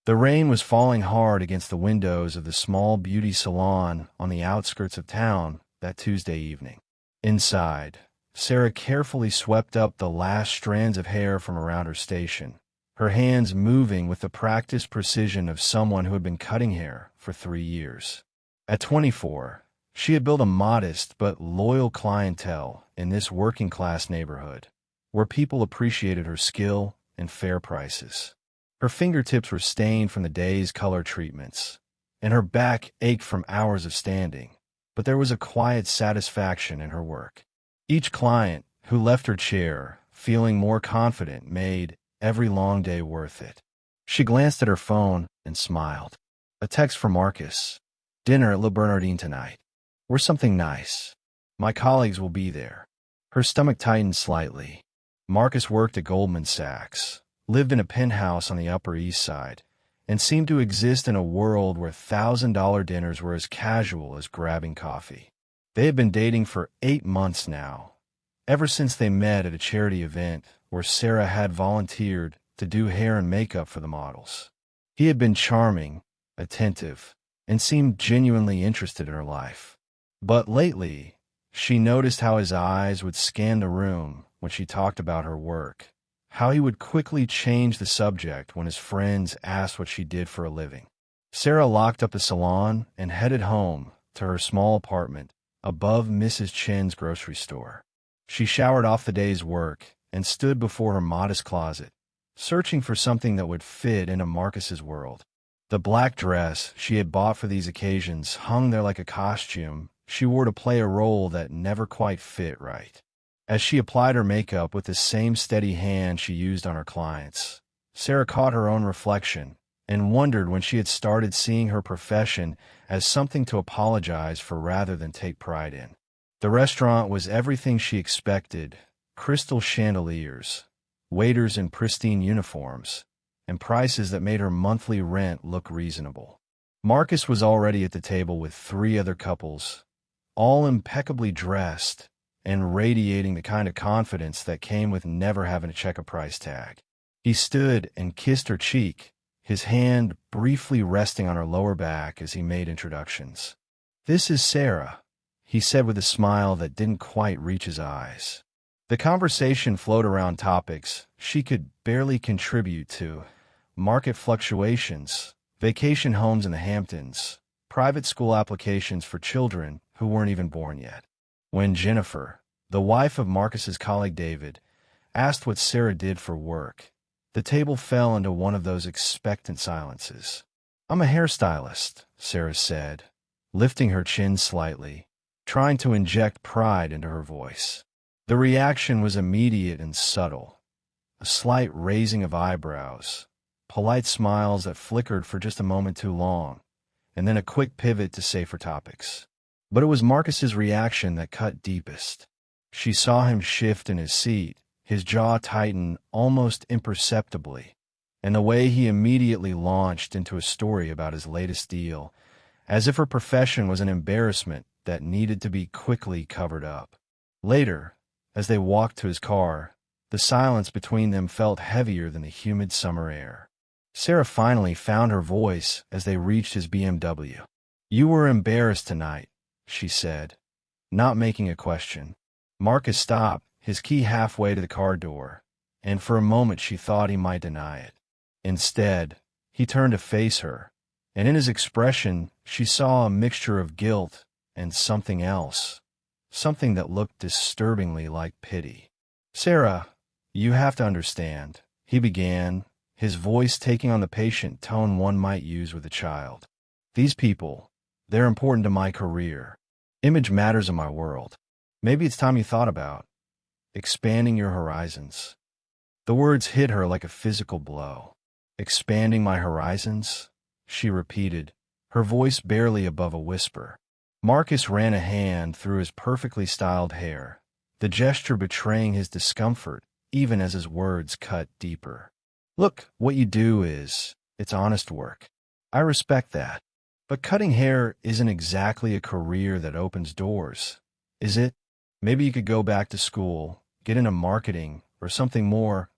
The rain was falling hard against the windows of the small beauty salon on the outskirts of town that Tuesday evening. Inside, Sarah carefully swept up the last strands of hair from around her station, her hands moving with the practiced precision of someone who had been cutting hair for 3 years. At 24, she had built a modest but loyal clientele in this working-class neighborhood, where people appreciated her skill and fair prices. Her fingertips were stained from the day's color treatments, and her back ached from hours of standing, but there was a quiet satisfaction in her work. Each client who left her chair feeling more confident made every long day worth it. She glanced at her phone and smiled. A text from Marcus. Dinner at Le Bernardin tonight. Or something nice. My colleagues will be there. Her stomach tightened slightly. Marcus worked at Goldman Sachs, lived in a penthouse on the Upper East Side, and seemed to exist in a world where $1,000 dinners were as casual as grabbing coffee. They had been dating for 8 months now, ever since they met at a charity event where Sarah had volunteered to do hair and makeup for the models. He had been charming, attentive, and seemed genuinely interested in her life. But lately, she noticed how his eyes would scan the room when she talked about her work, how he would quickly change the subject when his friends asked what she did for a living. Sarah locked up the salon and headed home to her small apartment above Mrs. Chen's grocery store. She showered off the day's work and stood before her modest closet, searching for something that would fit into Marcus's world. The black dress she had bought for these occasions hung there like a costume she wore to play a role that never quite fit right. As she applied her makeup with the same steady hand she used on her clients, Sarah caught her own reflection and wondered when she had started seeing her profession as something to apologize for rather than take pride in. The restaurant was everything she expected: crystal chandeliers, waiters in pristine uniforms, and prices that made her monthly rent look reasonable. Marcus was already at the table with 3 other couples, all impeccably dressed and radiating the kind of confidence that came with never having to check a price tag. He stood and kissed her cheek, his hand briefly resting on her lower back as he made introductions. "This is Sarah," he said with a smile that didn't quite reach his eyes. The conversation flowed around topics she could barely contribute to: market fluctuations, vacation homes in the Hamptons, private school applications for children who weren't even born yet. When Jennifer, the wife of Marcus's colleague David, asked what Sarah did for work, the table fell into one of those expectant silences. "I'm a hairstylist," Sarah said, lifting her chin slightly, trying to inject pride into her voice. The reaction was immediate and subtle: a slight raising of eyebrows, polite smiles that flickered for just a moment too long, and then a quick pivot to safer topics. But it was Marcus's reaction that cut deepest. She saw him shift in his seat, his jaw tighten almost imperceptibly, and the way he immediately launched into a story about his latest deal, as if her profession was an embarrassment that needed to be quickly covered up. Later, as they walked to his car, the silence between them felt heavier than the humid summer air. Sarah finally found her voice as they reached his BMW. "You were embarrassed tonight," she said, not making a question. Marcus stopped, his key halfway to the car door, and for a moment she thought he might deny it. Instead, he turned to face her, and in his expression she saw a mixture of guilt and something else, something that looked disturbingly like pity. "Sarah, you have to understand," he began, his voice taking on the patient tone one might use with a child. "These people, they're important to my career. Image matters in my world. Maybe it's time you thought about expanding your horizons." The words hit her like a physical blow. "Expanding my horizons?" she repeated, her voice barely above a whisper. Marcus ran a hand through his perfectly styled hair, the gesture betraying his discomfort even as his words cut deeper. "Look, what you do it's honest work. I respect that. But cutting hair isn't exactly a career that opens doors, is it? Maybe you could go back to school, get into marketing, or something more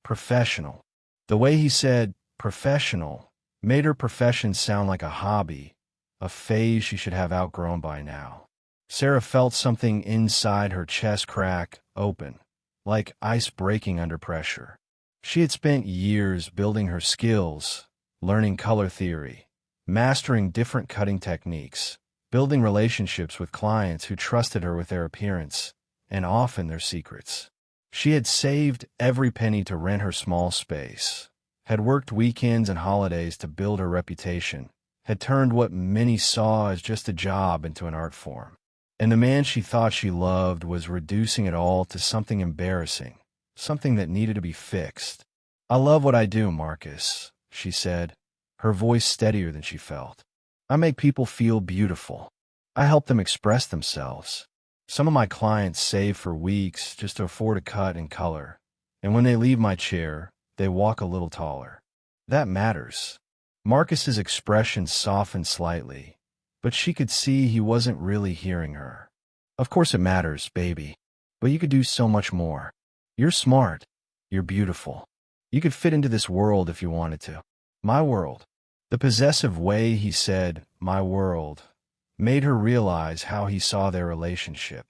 professional." The way he said professional made her profession sound like a hobby, a phase she should have outgrown by now. Sarah felt something inside her chest crack open, like ice breaking under pressure. She had spent years building her skills, learning color theory, mastering different cutting techniques, building relationships with clients who trusted her with their appearance, and often their secrets. She had saved every penny to rent her small space, had worked weekends and holidays to build her reputation, had turned what many saw as just a job into an art form. And the man she thought she loved was reducing it all to something embarrassing, something that needed to be fixed. "I love what I do, Marcus," she said, her voice steadier than she felt. "I make people feel beautiful. I help them express themselves. Some of my clients save for weeks just to afford a cut and color, and when they leave my chair, they walk a little taller. That matters." Marcus's expression softened slightly, but she could see he wasn't really hearing her. "Of course it matters, baby. But you could do so much more. You're smart. You're beautiful. You could fit into this world if you wanted to. My world." The possessive way he said, "my world," made her realize how he saw their relationship.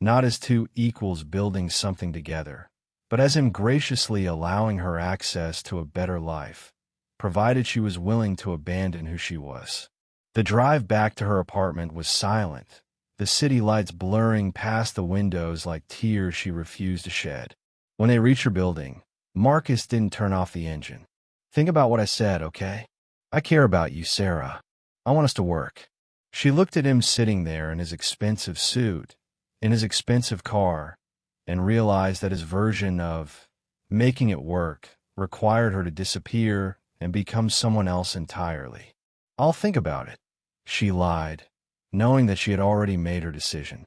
Not as two equals building something together, but as him graciously allowing her access to a better life, provided she was willing to abandon who she was. The drive back to her apartment was silent, the city lights blurring past the windows like tears she refused to shed. When they reached her building, Marcus didn't turn off the engine. "Think about what I said, okay? I care about you, Sarah. I want us to work." She looked at him sitting there in his expensive suit, in his expensive car, and realized that his version of making it work required her to disappear and become someone else entirely. "I'll think about it," she lied, knowing that she had already made her decision.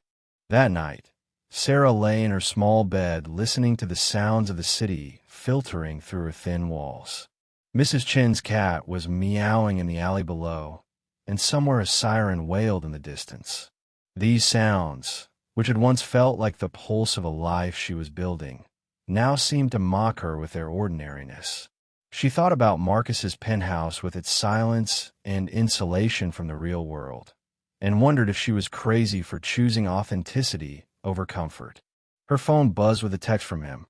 That night, Sarah lay in her small bed listening to the sounds of the city filtering through her thin walls. Mrs. Chen's cat was meowing in the alley below, and somewhere a siren wailed in the distance. These sounds, which had once felt like the pulse of a life she was building, now seemed to mock her with their ordinariness. She thought about Marcus's penthouse with its silence and insulation from the real world, and wondered if she was crazy for choosing authenticity over comfort. Her phone buzzed with a text from him.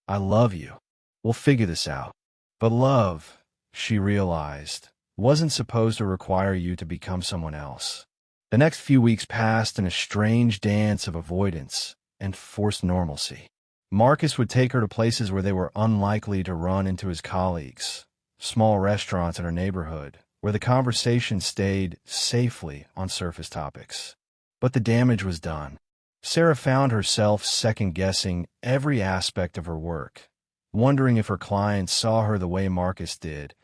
"I love you. We'll figure this out." But love, she realized, wasn't supposed to require you to become someone else. The next few weeks passed in a strange dance of avoidance and forced normalcy. Marcus would take her to places where they were unlikely to run into his colleagues, small restaurants in her neighborhood, where the conversation stayed safely on surface topics. But the damage was done. Sarah found herself second-guessing every aspect of her work, wondering if her clients saw her the way Marcus did,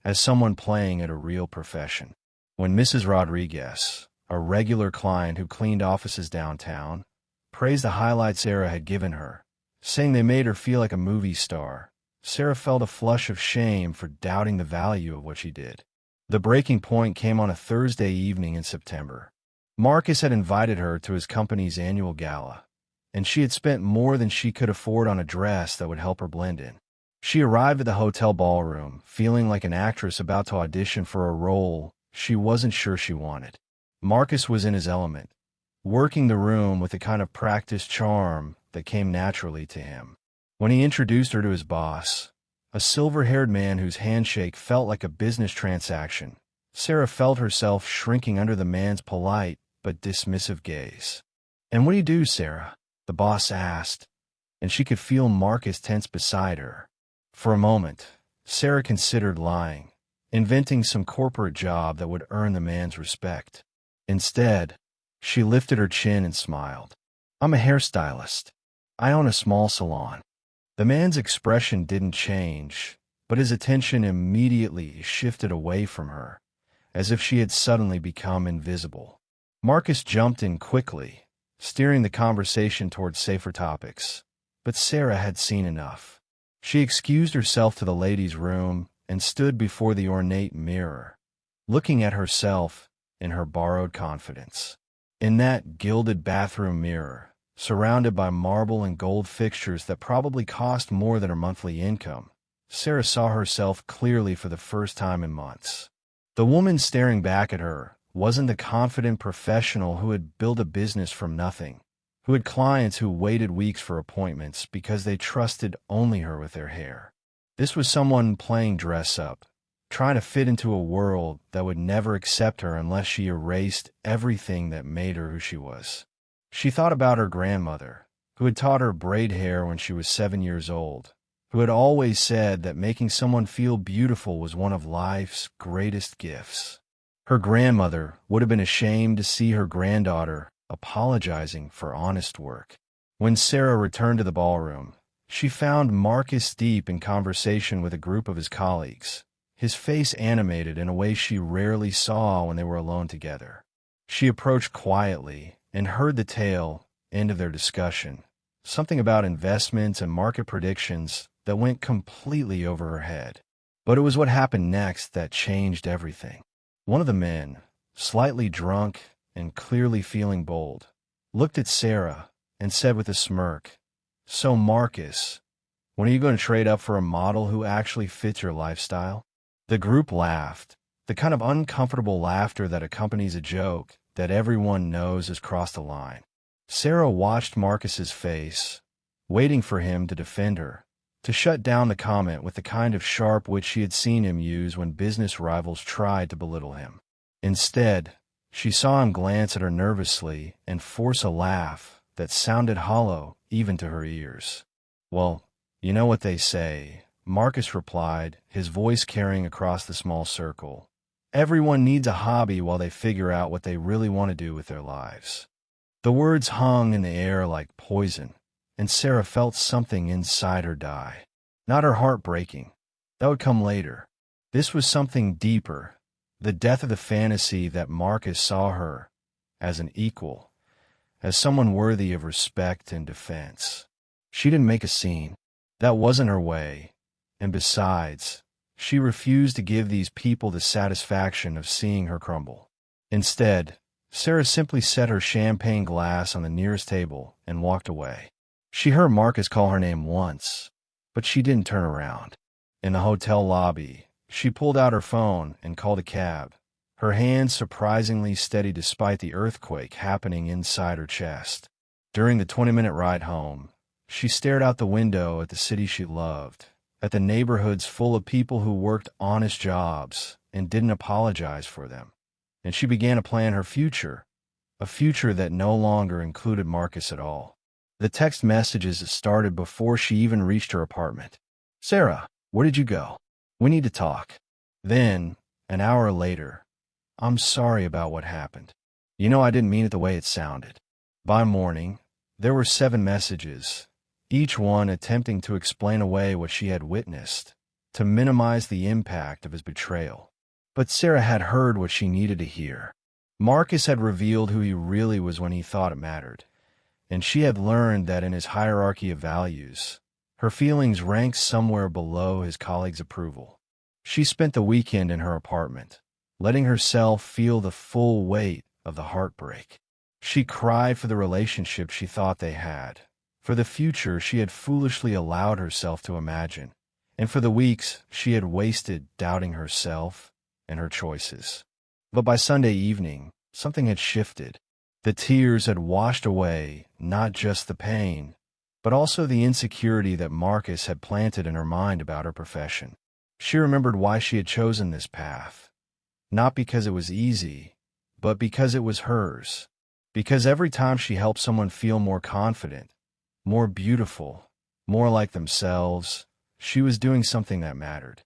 as someone playing at a real profession. When Mrs. Rodriguez, a regular client who cleaned offices downtown, praised the highlights Sarah had given her, saying they made her feel like a movie star, Sarah felt a flush of shame for doubting the value of what she did. The breaking point came on a Thursday evening in September. Marcus had invited her to his company's annual gala, and she had spent more than she could afford on a dress that would help her blend in. She arrived at the hotel ballroom, feeling like an actress about to audition for a role she wasn't sure she wanted. Marcus was in his element, working the room with the kind of practiced charm that came naturally to him. When he introduced her to his boss, a silver-haired man whose handshake felt like a business transaction, Sarah felt herself shrinking under the man's polite but dismissive gaze. "And what do you do, Sarah?" the boss asked, and she could feel Marcus tense beside her. For a moment, Sarah considered lying, inventing some corporate job that would earn the man's respect. Instead, she lifted her chin and smiled. "I'm a hairstylist. I own a small salon." The man's expression didn't change, but his attention immediately shifted away from her, as if she had suddenly become invisible. Marcus jumped in quickly, steering the conversation towards safer topics, but Sarah had seen enough. She excused herself to the ladies' room and stood before the ornate mirror, looking at herself in her borrowed confidence. In that gilded bathroom mirror, surrounded by marble and gold fixtures that probably cost more than her monthly income, Sarah saw herself clearly for the first time in months. The woman staring back at her wasn't the confident professional who had built a business from nothing, who had clients who waited weeks for appointments because they trusted only her with their hair. This was someone playing dress-up, trying to fit into a world that would never accept her unless she erased everything that made her who she was. She thought about her grandmother, who had taught her braid hair when she was 7 years old, who had always said that making someone feel beautiful was one of life's greatest gifts. Her grandmother would have been ashamed to see her granddaughter apologizing for honest work. When Sarah returned to the ballroom, she found Marcus deep in conversation with a group of his colleagues, his face animated in a way she rarely saw when they were alone together. She approached quietly and heard the tail end of their discussion, something about investments and market predictions that went completely over her head. But it was what happened next that changed everything. One of the men, slightly drunk and clearly feeling bold, looked at Sarah and said with a smirk, "So Marcus, when are you going to trade up for a model who actually fits your lifestyle?" The group laughed, the kind of uncomfortable laughter that accompanies a joke that everyone knows has crossed a line. Sarah watched Marcus's face, waiting for him to defend her, to shut down the comment with the kind of sharp wit she had seen him use when business rivals tried to belittle him. Instead, she saw him glance at her nervously and force a laugh that sounded hollow even to her ears. "Well, you know what they say," Marcus replied, his voice carrying across the small circle. "Everyone needs a hobby while they figure out what they really want to do with their lives." The words hung in the air like poison, and Sarah felt something inside her die. Not her heart breaking. That would come later. This was something deeper, the death of the fantasy that Marcus saw her as an equal, as someone worthy of respect and defense. She didn't make a scene. That wasn't her way. And besides, she refused to give these people the satisfaction of seeing her crumble. Instead, Sarah simply set her champagne glass on the nearest table and walked away. She heard Marcus call her name once, but she didn't turn around. In the hotel lobby, she pulled out her phone and called a cab, her hands surprisingly steady despite the earthquake happening inside her chest. During the 20-minute ride home, she stared out the window at the city she loved, at the neighborhoods full of people who worked honest jobs and didn't apologize for them. And she began to plan her future, a future that no longer included Marcus at all. The text messages started before she even reached her apartment. "Sarah, where did you go? We need to talk." Then, an hour later, "I'm sorry about what happened. You know I didn't mean it the way it sounded." By morning, there were 7 messages, each one attempting to explain away what she had witnessed, to minimize the impact of his betrayal. But Sarah had heard what she needed to hear. Marcus had revealed who he really was when he thought it mattered, and she had learned that in his hierarchy of values, her feelings ranked somewhere below his colleagues' approval. She spent the weekend in her apartment, letting herself feel the full weight of the heartbreak. She cried for the relationship she thought they had, for the future she had foolishly allowed herself to imagine, and for the weeks she had wasted doubting herself and her choices. But by Sunday evening, something had shifted. The tears had washed away not just the pain, but also the insecurity that Marcus had planted in her mind about her profession. She remembered why she had chosen this path, not because it was easy, but because it was hers. Because every time she helped someone feel more confident, more beautiful, more like themselves, she was doing something that mattered.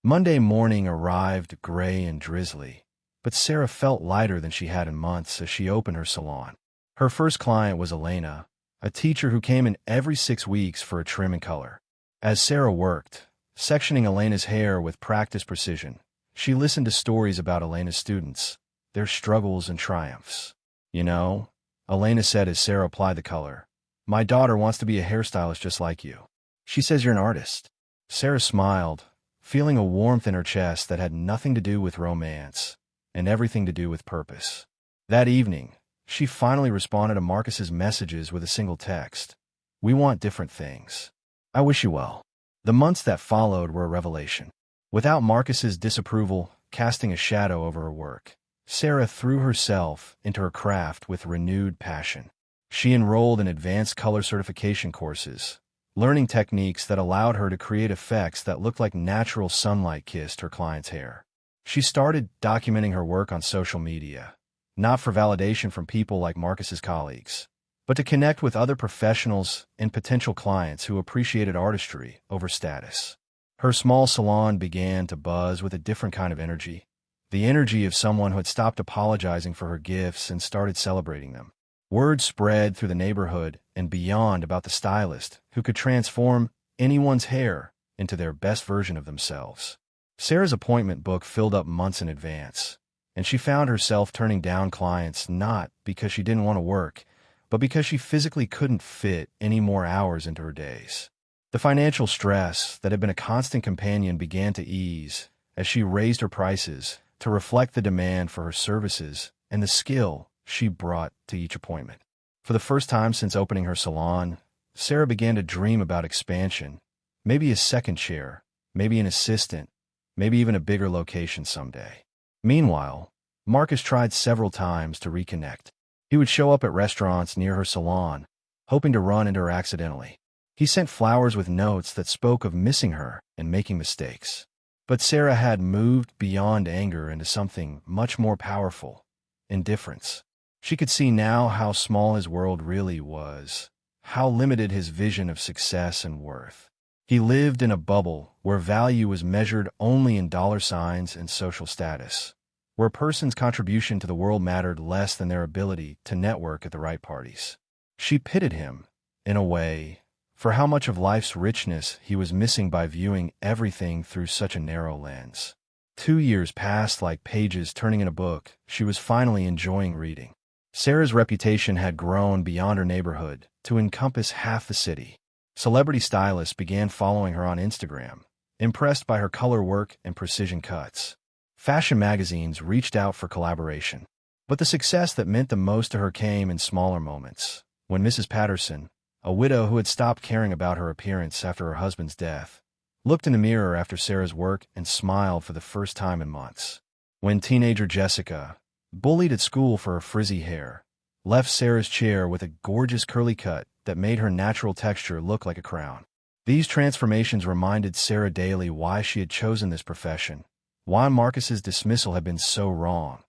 Monday morning arrived gray and drizzly, but Sarah felt lighter than she had in months as she opened her salon. Her first client was Elena, a teacher who came in every 6 weeks for a trim and color. As Sarah worked, sectioning Elena's hair with practiced precision, she listened to stories about Elena's students, their struggles and triumphs. "You know," Elena said as Sarah applied the color, "my daughter wants to be a hairstylist just like you. She says you're an artist." Sarah smiled, feeling a warmth in her chest that had nothing to do with romance and everything to do with purpose. That evening, she finally responded to Marcus's messages with a single text. "We want different things. I wish you well." The months that followed were a revelation. Without Marcus's disapproval casting a shadow over her work, Sarah threw herself into her craft with renewed passion. She enrolled in advanced color certification courses, learning techniques that allowed her to create effects that looked like natural sunlight kissed her clients' hair. She started documenting her work on social media, not for validation from people like Marcus's colleagues, but to connect with other professionals and potential clients who appreciated artistry over status. Her small salon began to buzz with a different kind of energy, the energy of someone who had stopped apologizing for her gifts and started celebrating them. Word spread through the neighborhood and beyond about the stylist who could transform anyone's hair into their best version of themselves. Sarah's appointment book filled up months in advance, and she found herself turning down clients not because she didn't want to work, but because she physically couldn't fit any more hours into her days. The financial stress that had been a constant companion began to ease as she raised her prices to reflect the demand for her services and the skill she brought to each appointment. For the first time since opening her salon, Sarah began to dream about expansion, maybe a second chair, maybe an assistant, maybe even a bigger location someday. Meanwhile, Marcus tried several times to reconnect. He would show up at restaurants near her salon, hoping to run into her accidentally. He sent flowers with notes that spoke of missing her and making mistakes. But Sarah had moved beyond anger into something much more powerful: indifference. She could see now how small his world really was, how limited his vision of success and worth. He lived in a bubble where value was measured only in dollar signs and social status, where a person's contribution to the world mattered less than their ability to network at the right parties. She pitied him, in a way, for how much of life's richness he was missing by viewing everything through such a narrow lens. 2 years passed like pages turning in a book she was finally enjoying reading. Sarah's reputation had grown beyond her neighborhood to encompass half the city. Celebrity stylists began following her on Instagram, impressed by her color work and precision cuts. Fashion magazines reached out for collaboration. But the success that meant the most to her came in smaller moments. When Mrs. Patterson, a widow who had stopped caring about her appearance after her husband's death, looked in the mirror after Sarah's work and smiled for the first time in months. When teenager Jessica, bullied at school for her frizzy hair, left Sarah's chair with a gorgeous curly cut that made her natural texture look like a crown. These transformations reminded Sarah daily why she had chosen this profession, why Marcus's dismissal had been so wrong,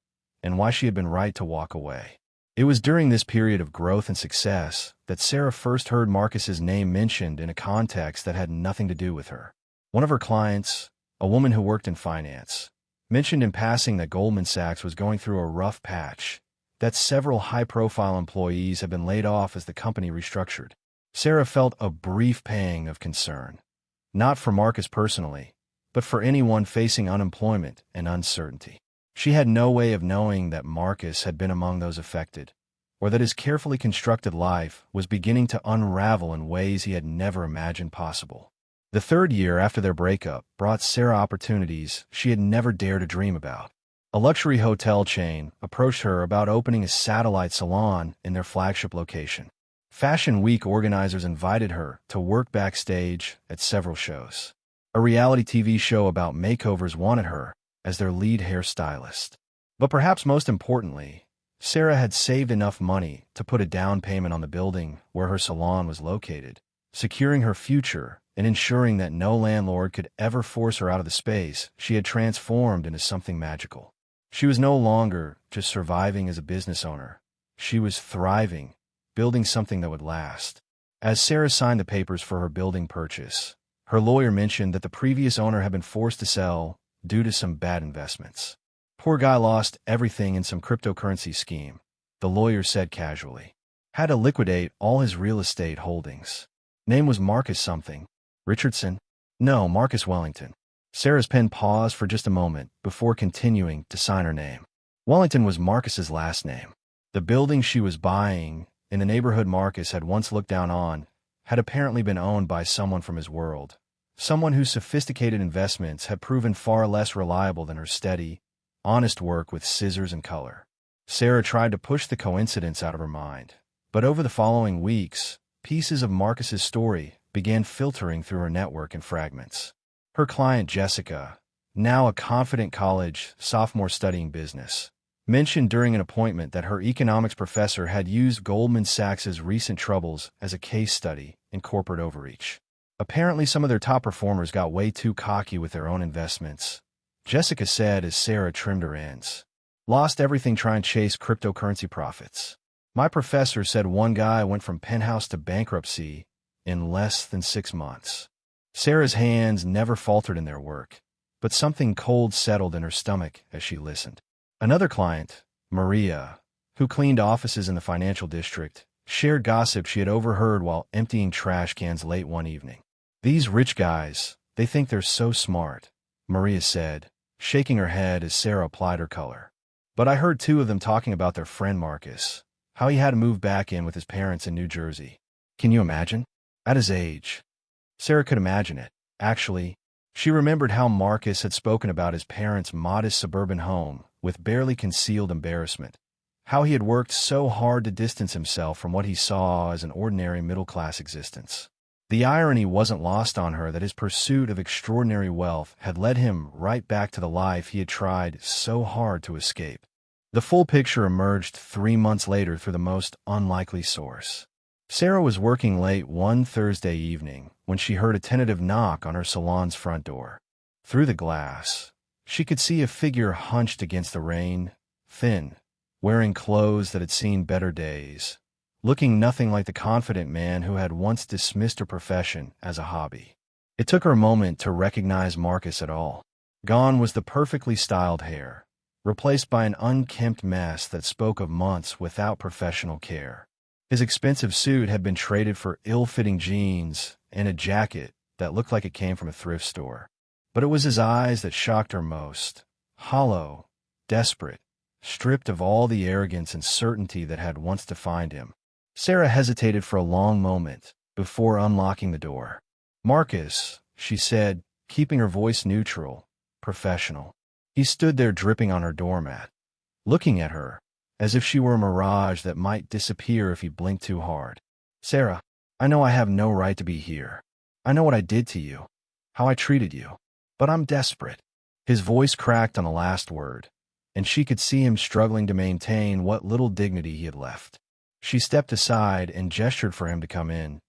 and why she had been right to walk away. It was during this period of growth and success that Sarah first heard Marcus's name mentioned in a context that had nothing to do with her. One of her clients, a woman who worked in finance, mentioned in passing that Goldman Sachs was going through a rough patch, that several high-profile employees had been laid off as the company restructured. Sarah felt a brief pang of concern, not for Marcus personally, but for anyone facing unemployment and uncertainty. She had no way of knowing that Marcus had been among those affected, or that his carefully constructed life was beginning to unravel in ways he had never imagined possible. The third year after their breakup brought Sarah opportunities she had never dared to dream about. A luxury hotel chain approached her about opening a satellite salon in their flagship location. Fashion Week organizers invited her to work backstage at several shows. A reality TV show about makeovers wanted her as their lead hairstylist. But perhaps most importantly, Sarah had saved enough money to put a down payment on the building where her salon was located, securing her future and ensuring that no landlord could ever force her out of the space she had transformed into something magical. She was no longer just surviving as a business owner. She was thriving, building something that would last. As Sarah signed the papers for her building purchase, her lawyer mentioned that the previous owner had been forced to sell due to some bad investments. Poor guy lost everything in some cryptocurrency scheme, the lawyer said casually. Had to liquidate all his real estate holdings. Name was Marcus something. Richardson? No, Marcus Wellington. Sarah's pen paused for just a moment before continuing to sign her name. Wellington was Marcus's last name. The building she was buying, in the neighborhood Marcus had once looked down on, had apparently been owned by someone from his world. Someone whose sophisticated investments had proven far less reliable than her steady, honest work with scissors and color. Sarah tried to push the coincidence out of her mind, but over the following weeks, pieces of Marcus's story began filtering through her network in fragments. Her client, Jessica, now a confident college sophomore studying business, mentioned during an appointment that her economics professor had used Goldman Sachs's recent troubles as a case study in corporate overreach. Apparently, some of their top performers got way too cocky with their own investments, Jessica said as Sarah trimmed her ends. Lost everything trying to chase cryptocurrency profits. My professor said one guy went from penthouse to bankruptcy in less than 6 months. Sarah's hands never faltered in their work, but something cold settled in her stomach as she listened. Another client, Maria, who cleaned offices in the financial district, shared gossip she had overheard while emptying trash cans late one evening. "These rich guys, they think they're so smart," Maria said, shaking her head as Sarah applied her color. "But I heard 2 of them talking about their friend Marcus, how he had to move back in with his parents in New Jersey. Can you imagine? At his age." Sarah could imagine it. Actually, she remembered how Marcus had spoken about his parents' modest suburban home with barely concealed embarrassment, how he had worked so hard to distance himself from what he saw as an ordinary middle-class existence. The irony wasn't lost on her that his pursuit of extraordinary wealth had led him right back to the life he had tried so hard to escape. The full picture emerged 3 months later through the most unlikely source. Sarah was working late one Thursday evening when she heard a tentative knock on her salon's front door. Through the glass, she could see a figure hunched against the rain, thin, wearing clothes that had seen better days, looking nothing like the confident man who had once dismissed her profession as a hobby. It took her a moment to recognize Marcus at all. Gone was the perfectly styled hair, replaced by an unkempt mess that spoke of months without professional care. His expensive suit had been traded for ill-fitting jeans and a jacket that looked like it came from a thrift store. But it was his eyes that shocked her most. Hollow, desperate, stripped of all the arrogance and certainty that had once defined him. Sarah hesitated for a long moment before unlocking the door. "Marcus," she said, keeping her voice neutral, professional. He stood there dripping on her doormat, looking at her as if she were a mirage that might disappear if he blinked too hard. "Sarah, I know I have no right to be here. I know what I did to you, how I treated you. But I'm desperate." His voice cracked on the last word, and she could see him struggling to maintain what little dignity he had left. She stepped aside and gestured for him to come in,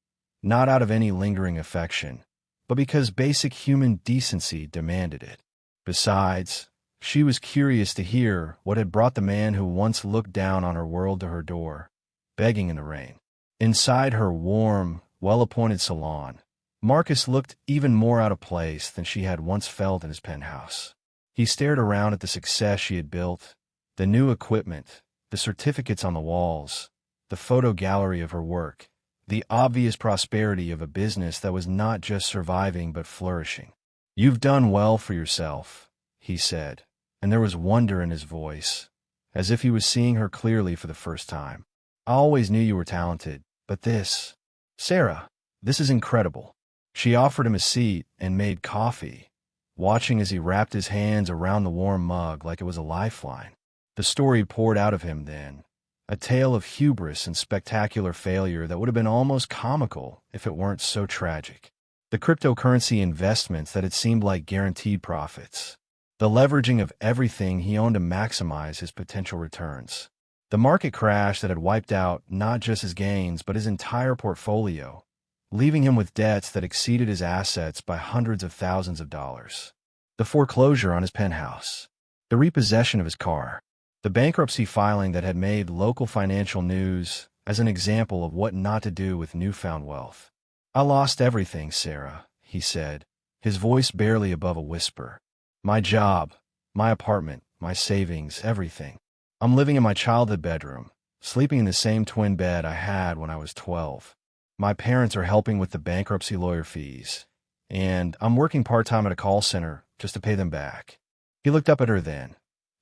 not out of any lingering affection, but because basic human decency demanded it. Besides, she was curious to hear what had brought the man who once looked down on her world to her door, begging in the rain. Inside her warm, well-appointed salon, Marcus looked even more out of place than she had once felt in his penthouse. He stared around at the success she had built, the new equipment, the certificates on the walls, the photo gallery of her work, the obvious prosperity of a business that was not just surviving but flourishing. "You've done well for yourself," he said, and there was wonder in his voice, as if he was seeing her clearly for the first time. "I always knew you were talented, but this... Sarah, this is incredible." She offered him a seat and made coffee, watching as he wrapped his hands around the warm mug like it was a lifeline. The story poured out of him then, a tale of hubris and spectacular failure that would have been almost comical if it weren't so tragic. The cryptocurrency investments that had seemed like guaranteed profits. The leveraging of everything he owned to maximize his potential returns. The market crash that had wiped out not just his gains but his entire portfolio, leaving him with debts that exceeded his assets by hundreds of thousands of dollars. The foreclosure on his penthouse. The repossession of his car. The bankruptcy filing that had made local financial news as an example of what not to do with newfound wealth. "I lost everything, Sarah," he said, his voice barely above a whisper. "My job, my apartment, my savings, everything. I'm living in my childhood bedroom, sleeping in the same twin bed I had when I was 12. My parents are helping with the bankruptcy lawyer fees, and I'm working part-time at a call center just to pay them back." He looked up at her then,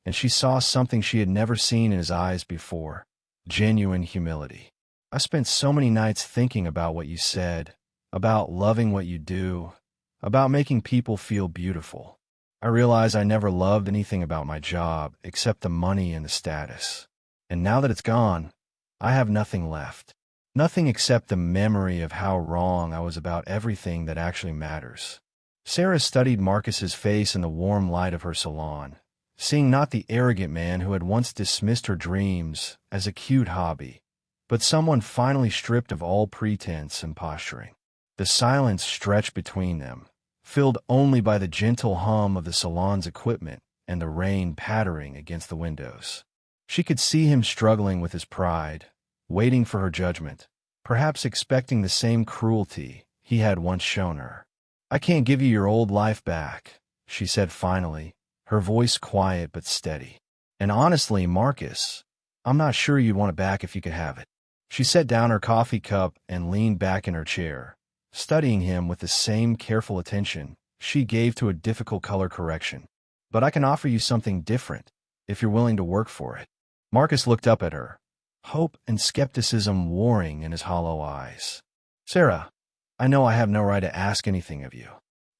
and she saw something she had never seen in his eyes before, genuine humility. "I spent so many nights thinking about what you said, about loving what you do, about making people feel beautiful. I realize I never loved anything about my job except the money and the status. And now that it's gone, I have nothing left. Nothing except the memory of how wrong I was about everything that actually matters. Sarah studied Marcus's face in the warm light of her salon, seeing not the arrogant man who had once dismissed her dreams as a cute hobby, but someone finally stripped of all pretense and posturing. The silence stretched between them, filled only by the gentle hum of the salon's equipment and the rain pattering against the windows. She could see him struggling with his pride, waiting for her judgment, perhaps expecting the same cruelty he had once shown her. "I can't give you your old life back," she said finally, her voice quiet but steady. "And honestly, Marcus, I'm not sure you'd want it back if you could have it." She set down her coffee cup and leaned back in her chair, studying him with the same careful attention she gave to a difficult color correction. "But I can offer you something different, if you're willing to work for it." Marcus looked up at her, hope and skepticism warring in his hollow eyes. "Sarah, I know I have no right to ask anything of you.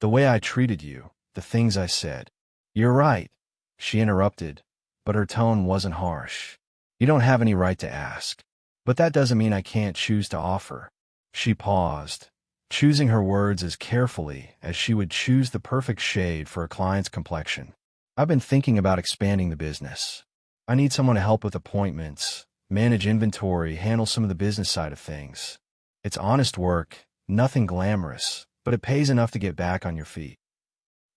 The way I treated you, the things I said." "You're right," she interrupted, but her tone wasn't harsh. "You don't have any right to ask. But that doesn't mean I can't choose to offer." She paused, choosing her words as carefully as she would choose the perfect shade for a client's complexion. "I've been thinking about expanding the business. I need someone to help with appointments, manage inventory, handle some of the business side of things. It's honest work, nothing glamorous, but it pays enough to get back on your feet."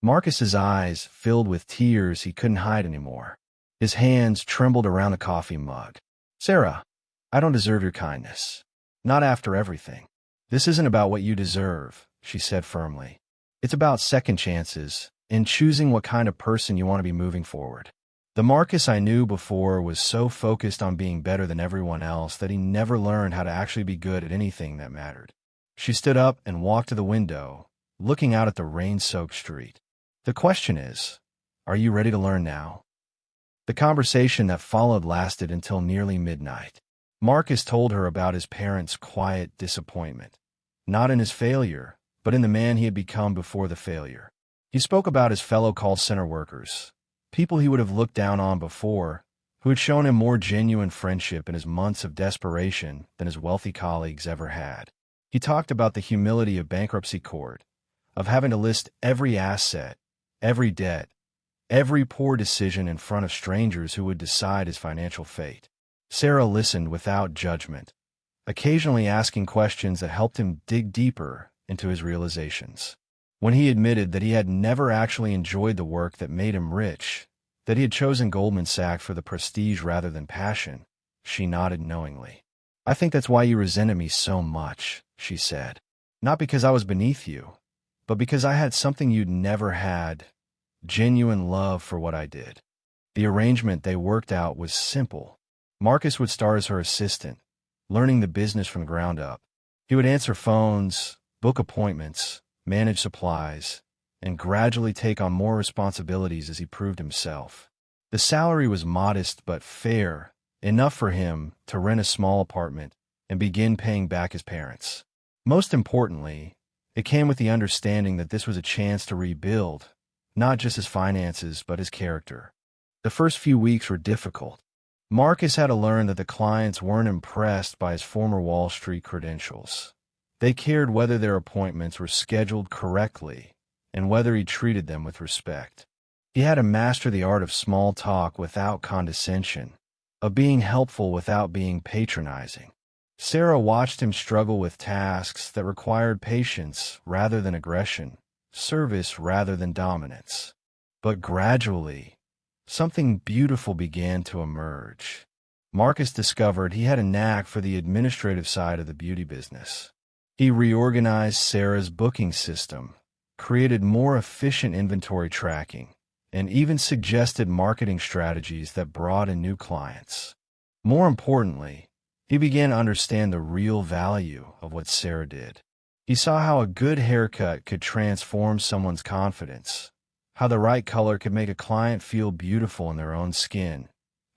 Marcus's eyes filled with tears he couldn't hide anymore. His hands trembled around the coffee mug. "Sarah, I don't deserve your kindness. Not after everything. This isn't about what you deserve," she said firmly. "It's about second chances and choosing what kind of person you want to be moving forward." The Marcus I knew before was so focused on being better than everyone else that he never learned how to actually be good at anything that mattered. She stood up and walked to the window, looking out at the rain-soaked street. "The question is, are you ready to learn now?" The conversation that followed lasted until nearly midnight. Marcus told her about his parents' quiet disappointment, not in his failure, but in the man he had become before the failure. He spoke about his fellow call center workers, people he would have looked down on before, who had shown him more genuine friendship in his months of desperation than his wealthy colleagues ever had. He talked about the humility of bankruptcy court, of having to list every asset, every debt, every poor decision in front of strangers who would decide his financial fate. Sarah listened without judgment, occasionally asking questions that helped him dig deeper into his realizations. When he admitted that he had never actually enjoyed the work that made him rich, that he had chosen Goldman Sachs for the prestige rather than passion, she nodded knowingly. "I think that's why you resented me so much," she said. "Not because I was beneath you, but because I had something you'd never had, genuine love for what I did." The arrangement they worked out was simple. Marcus would start as her assistant, learning the business from the ground up. He would answer phones, book appointments, manage supplies, and gradually take on more responsibilities as he proved himself. The salary was modest but fair, enough for him to rent a small apartment and begin paying back his parents. Most importantly, it came with the understanding that this was a chance to rebuild, not just his finances, but his character. The first few weeks were difficult. Marcus had to learn that the clients weren't impressed by his former Wall Street credentials. They cared whether their appointments were scheduled correctly and whether he treated them with respect. He had to master the art of small talk without condescension, of being helpful without being patronizing. Sarah watched him struggle with tasks that required patience rather than aggression, service rather than dominance. But gradually, something beautiful began to emerge. Marcus discovered he had a knack for the administrative side of the beauty business. He reorganized Sarah's booking system, created more efficient inventory tracking, and even suggested marketing strategies that brought in new clients. More importantly, he began to understand the real value of what Sarah did. He saw how a good haircut could transform someone's confidence, how the right color could make a client feel beautiful in their own skin,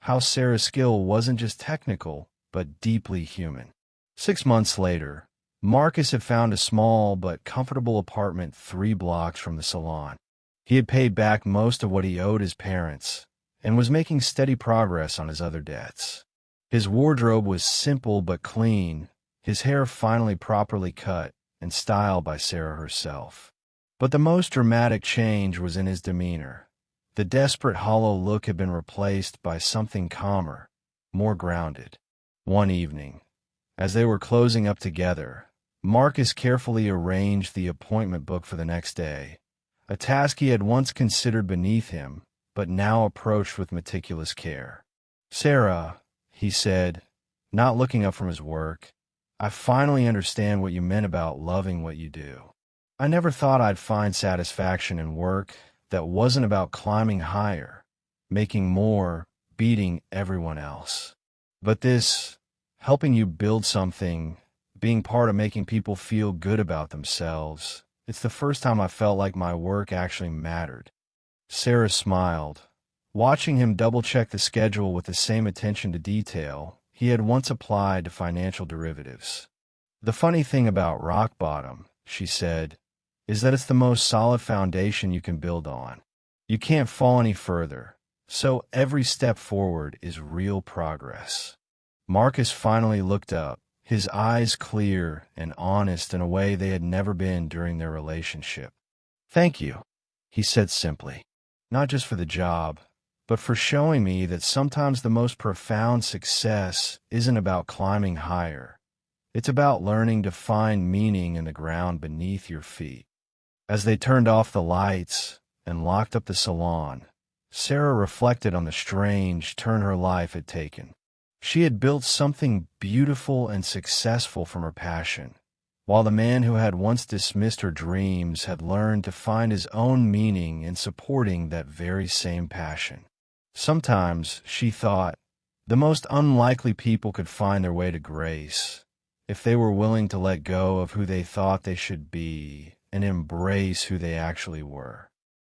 how Sarah's skill wasn't just technical, but deeply human. 6 months later, Marcus had found a small but comfortable apartment 3 blocks from the salon. He had paid back most of what he owed his parents and was making steady progress on his other debts. His wardrobe was simple but clean, his hair finally properly cut and styled by Sarah herself. But the most dramatic change was in his demeanor. The desperate, hollow look had been replaced by something calmer, more grounded. One evening, as they were closing up together, Marcus carefully arranged the appointment book for the next day, a task he had once considered beneath him, but now approached with meticulous care. "Sarah," he said, not looking up from his work, "I finally understand what you meant about loving what you do. I never thought I'd find satisfaction in work that wasn't about climbing higher, making more, beating everyone else. But this, helping you build something, being part of making people feel good about themselves, it's the first time I felt like my work actually mattered." Sarah smiled, watching him double-check the schedule with the same attention to detail he had once applied to financial derivatives. "The funny thing about rock bottom," she said, "is that it's the most solid foundation you can build on. You can't fall any further, so every step forward is real progress." Marcus finally looked up, his eyes clear and honest in a way they had never been during their relationship. "Thank you," he said simply, "not just for the job, but for showing me that sometimes the most profound success isn't about climbing higher. It's about learning to find meaning in the ground beneath your feet." As they turned off the lights and locked up the salon, Sarah reflected on the strange turn her life had taken. She had built something beautiful and successful from her passion, while the man who had once dismissed her dreams had learned to find his own meaning in supporting that very same passion. Sometimes, she thought, the most unlikely people could find their way to grace if they were willing to let go of who they thought they should be and embrace who they actually were.